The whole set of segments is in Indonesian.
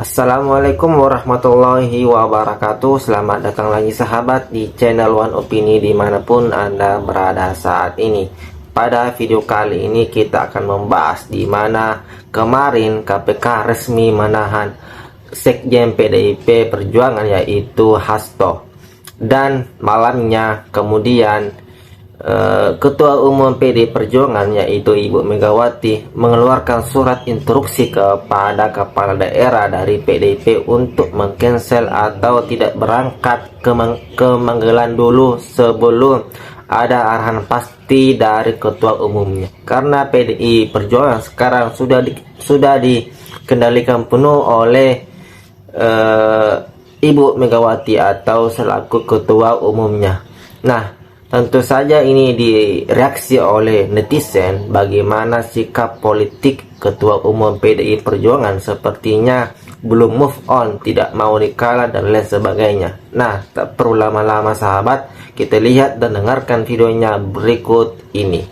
Assalamualaikum warahmatullahi wabarakatuh. Selamat datang lagi sahabat di channel One Opini dimanapun Anda berada saat ini. Pada video kali ini kita akan membahas di mana kemarin KPK resmi menahan Sekjen PDIP Perjuangan yaitu Hasto. Dan malamnya kemudian Ketua Umum PD Perjuangan yaitu Ibu Megawati mengeluarkan surat instruksi kepada kepala daerah dari PDIP untuk mengcancel atau tidak berangkat ke Magelang dulu sebelum ada arahan pasti dari ketua umumnya. Karena PDI Perjuangan sekarang sudah dikendalikan penuh oleh Ibu Megawati atau selaku ketua umumnya. Nah, tentu saja ini direaksi oleh netizen bagaimana sikap politik Ketua Umum PDI Perjuangan sepertinya belum move on, tidak mau dikalah dan lain sebagainya. Nah, tak perlu lama-lama sahabat, kita lihat dan dengarkan videonya berikut ini.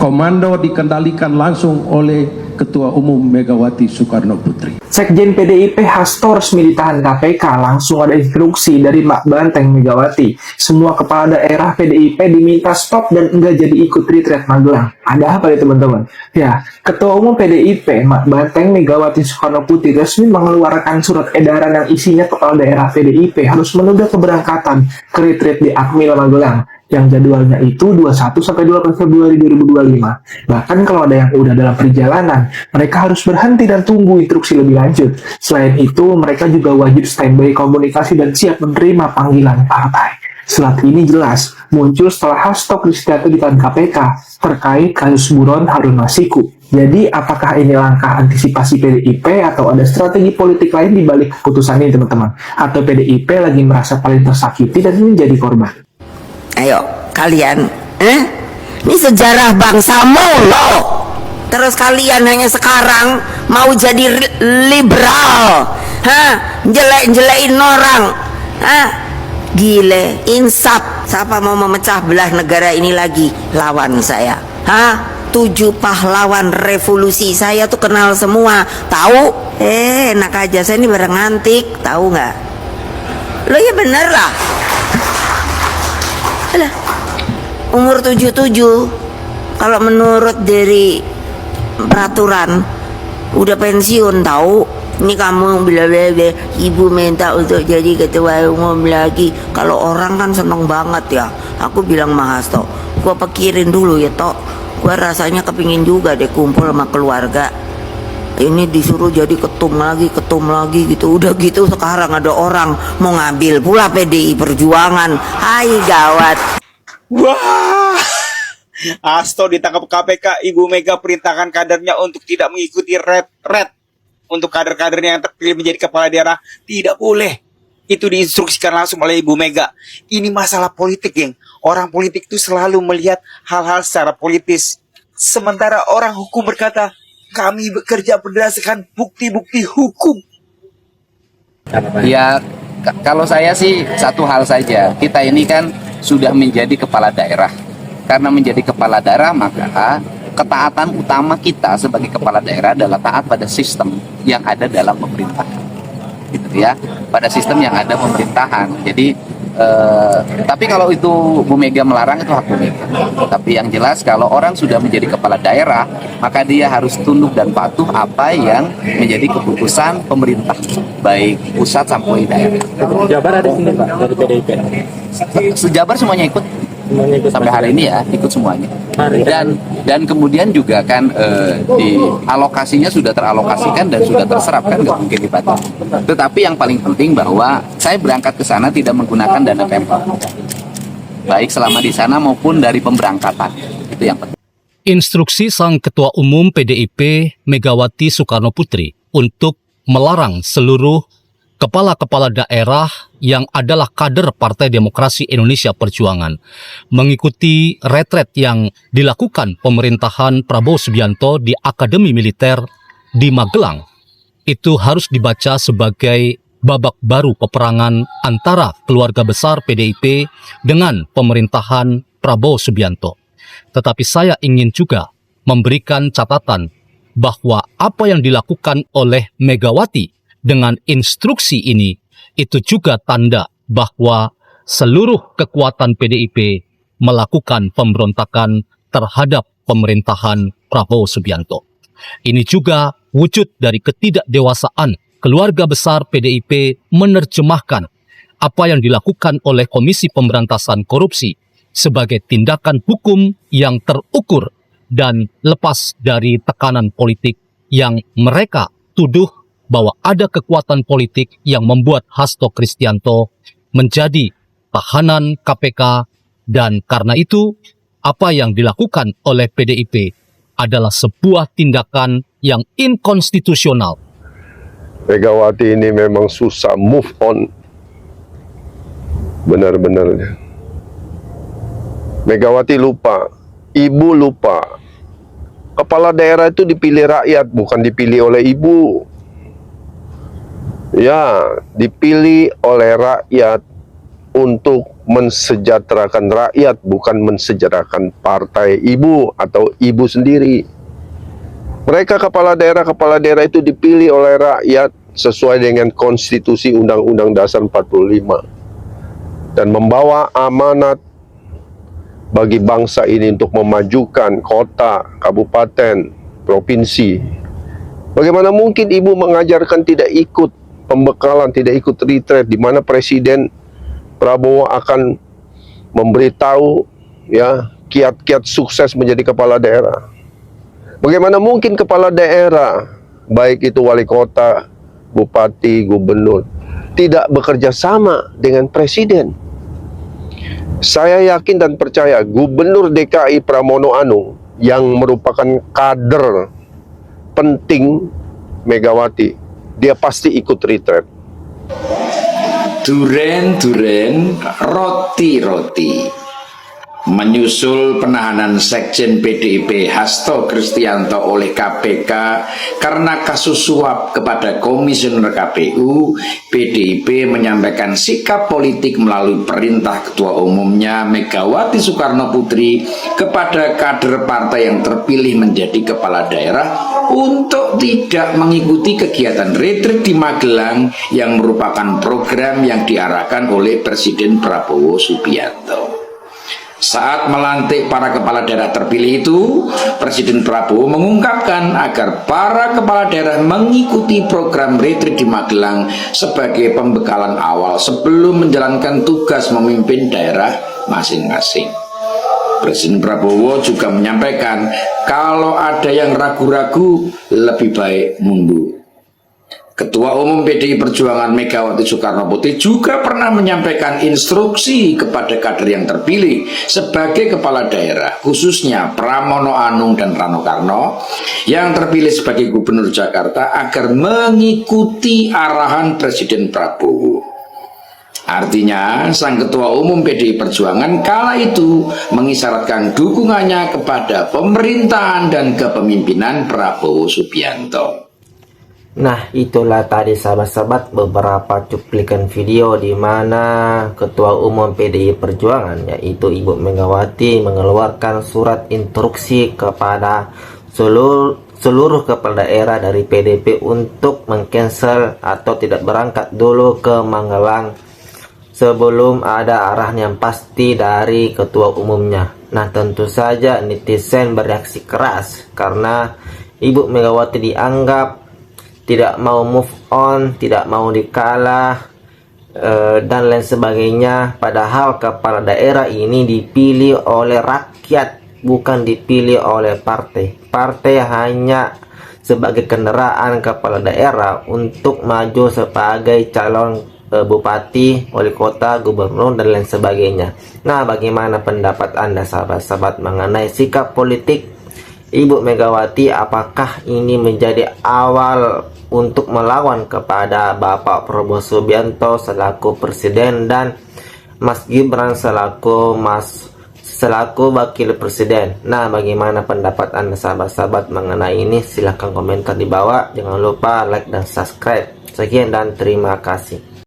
Komando dikendalikan langsung oleh Ketua Umum Megawati Soekarno Putri. Sekjen PDIP Hasto resmi ditahan KPK, langsung ada instruksi dari Mak Banteng Megawati. Semua kepala daerah PDIP diminta stop dan enggak jadi ikut retreat Magelang. Ada apa nih teman-teman? Ya, Ketua Umum PDIP Mak Banteng Megawati Soekarno Putri resmi mengeluarkan surat edaran yang isinya kepala daerah PDIP harus menunda keberangkatan ke retreat di Akmil Magelang yang jadwalnya itu 21-28 Februari 2025. Bahkan kalau ada yang udah dalam perjalanan, mereka harus berhenti dan tunggu instruksi lebih lanjut. Selain itu, mereka juga wajib standby komunikasi dan siap menerima panggilan partai. Surat ini jelas muncul setelah Hasto Kristianto ditahan KPK terkait kasus buron Harun Masiku. Jadi, apakah ini langkah antisipasi PDIP atau ada strategi politik lain di balik keputusan ini, teman-teman? Atau PDIP lagi merasa paling tersakiti dan menjadi korban? Ayo kalian, ini sejarah bangsamu loh. Terus kalian hanya sekarang mau jadi liberal, jelek-jelekin orang, gile, insaf. Siapa mau memecah belah negara ini lagi? Lawan saya, 7 pahlawan revolusi saya tuh kenal semua, tahu? Enak aja, saya ini barang antik, tahu nggak? Lo ya bener lah. Alah, umur 77 kalau menurut dari peraturan udah pensiun, tahu. Ini kamu bilang ibu minta untuk jadi ketua umum lagi. Kalau orang kan seneng banget ya. Aku bilang Mas Hasto, gua pikirin dulu ya Tok, gua rasanya kepingin juga deh kumpul sama keluarga. Ini disuruh jadi ketum lagi gitu. Udah gitu sekarang ada orang mau ngambil pula PDI Perjuangan. Hai gawat. Wah, Hasto ditangkap KPK. Ibu Mega perintahkan kadernya untuk tidak mengikuti red. Untuk kader-kadernya yang terpilih menjadi kepala daerah tidak boleh. Itu diinstruksikan langsung oleh Ibu Mega. Ini masalah politik, geng. Orang politik itu selalu melihat hal-hal secara politis. Sementara orang hukum berkata, kami bekerja berdasarkan bukti-bukti hukum. Ya, kalau saya sih satu hal saja. Kita ini kan sudah menjadi kepala daerah. Karena menjadi kepala daerah, maka ketaatan utama kita sebagai kepala daerah adalah taat pada sistem yang ada dalam pemerintahan. Gitu ya, pada sistem yang ada pemerintahan. Jadi tapi kalau itu Bu Mega melarang, itu hak Bu Mega. Tapi yang jelas kalau orang sudah menjadi kepala daerah, maka dia harus tunduk dan patuh apa yang menjadi keputusan pemerintah, baik pusat sampai daerah. Jabar ada sini Pak dari PDIP. Sejabar semuanya ikut. Sampai hari ini ya ikut semuanya. Dan kemudian juga kan di alokasinya sudah teralokasikan dan sudah terserap, kan nggak mungkin dibatasi. Tetapi yang paling penting bahwa saya berangkat ke sana tidak menggunakan dana Pemprov, baik selama di sana maupun dari pemberangkatan. Itu yang penting. Instruksi Sang Ketua Umum PDIP Megawati Soekarno Putri untuk melarang seluruh kepala-kepala daerah yang adalah kader Partai Demokrasi Indonesia Perjuangan mengikuti retret yang dilakukan pemerintahan Prabowo Subianto di Akademi Militer di Magelang itu harus dibaca sebagai babak baru peperangan antara keluarga besar PDIP dengan pemerintahan Prabowo Subianto. Tetapi saya ingin juga memberikan catatan bahwa apa yang dilakukan oleh Megawati dengan instruksi ini, itu juga tanda bahwa seluruh kekuatan PDIP melakukan pemberontakan terhadap pemerintahan Prabowo Subianto. Ini juga wujud dari ketidakdewasaan keluarga besar PDIP menerjemahkan apa yang dilakukan oleh Komisi Pemberantasan Korupsi sebagai tindakan hukum yang terukur dan lepas dari tekanan politik yang mereka tuduh bahwa ada kekuatan politik yang membuat Hasto Kristianto menjadi tahanan KPK, dan karena itu apa yang dilakukan oleh PDIP adalah sebuah tindakan yang inkonstitusional. Megawati ini memang susah move on, benar-benarnya. Megawati lupa, ibu lupa, kepala daerah itu dipilih rakyat, bukan dipilih oleh ibu. Ya, dipilih oleh rakyat untuk mensejahterakan rakyat, bukan mensejahterakan partai ibu atau ibu sendiri. Mereka kepala daerah itu dipilih oleh rakyat sesuai dengan konstitusi Undang-Undang Dasar 45 dan membawa amanat bagi bangsa ini untuk memajukan kota, kabupaten, provinsi. Bagaimana mungkin ibu mengajarkan tidak ikut pembekalan, tidak ikut retreat, di mana Presiden Prabowo akan memberitahu ya kiat-kiat sukses menjadi kepala daerah. Bagaimana mungkin kepala daerah, baik itu wali kota, bupati, gubernur, tidak bekerja sama dengan presiden? Saya yakin dan percaya Gubernur DKI Pramono Anung yang merupakan kader penting Megawati, dia pasti ikut retreat. Duren-duren, roti-roti. Menyusul penahanan Sekjen PDIP Hasto Kristianto oleh KPK karena kasus suap kepada Komisioner KPU, PDIP menyampaikan sikap politik melalui perintah Ketua Umumnya Megawati Soekarno Putri kepada kader partai yang terpilih menjadi kepala daerah untuk tidak mengikuti kegiatan retreat di Magelang yang merupakan program yang diarahkan oleh Presiden Prabowo Subianto. Saat melantik para kepala daerah terpilih itu, Presiden Prabowo mengungkapkan agar para kepala daerah mengikuti program retreat di Magelang sebagai pembekalan awal sebelum menjalankan tugas memimpin daerah masing-masing. Presiden Prabowo juga menyampaikan kalau ada yang ragu-ragu lebih baik mundur. Ketua Umum PDI Perjuangan Megawati Soekarno Putri juga pernah menyampaikan instruksi kepada kader yang terpilih sebagai kepala daerah, khususnya Pramono Anung dan Rano Karno yang terpilih sebagai Gubernur Jakarta agar mengikuti arahan Presiden Prabowo. Artinya, sang Ketua Umum PDI Perjuangan kala itu mengisyaratkan dukungannya kepada pemerintahan dan kepemimpinan Prabowo Subianto. Nah, itulah tadi sahabat-sahabat beberapa cuplikan video di mana Ketua Umum PDI Perjuangan yaitu Ibu Megawati mengeluarkan surat instruksi kepada seluruh kepala daerah dari PDIP untuk meng-cancel atau tidak berangkat dulu ke Magelang sebelum ada arahan yang pasti dari ketua umumnya. Nah, tentu saja netizen bereaksi keras karena Ibu Megawati dianggap tidak mau move on, tidak mau dikalah, dan lain sebagainya. Padahal kepala daerah ini dipilih oleh rakyat, bukan dipilih oleh partai. Partai hanya sebagai kendaraan kepala daerah untuk maju sebagai calon bupati, wali kota, gubernur, dan lain sebagainya. Nah, bagaimana pendapat Anda sahabat-sahabat mengenai sikap politik Ibu Megawati? Apakah ini menjadi awal untuk melawan kepada Bapak Prabowo Subianto selaku presiden dan Mas Gibran selaku wakil presiden? Nah, bagaimana pendapat Anda sahabat-sahabat mengenai ini? Silahkan komentar di bawah. Jangan lupa like dan subscribe. Sekian dan terima kasih.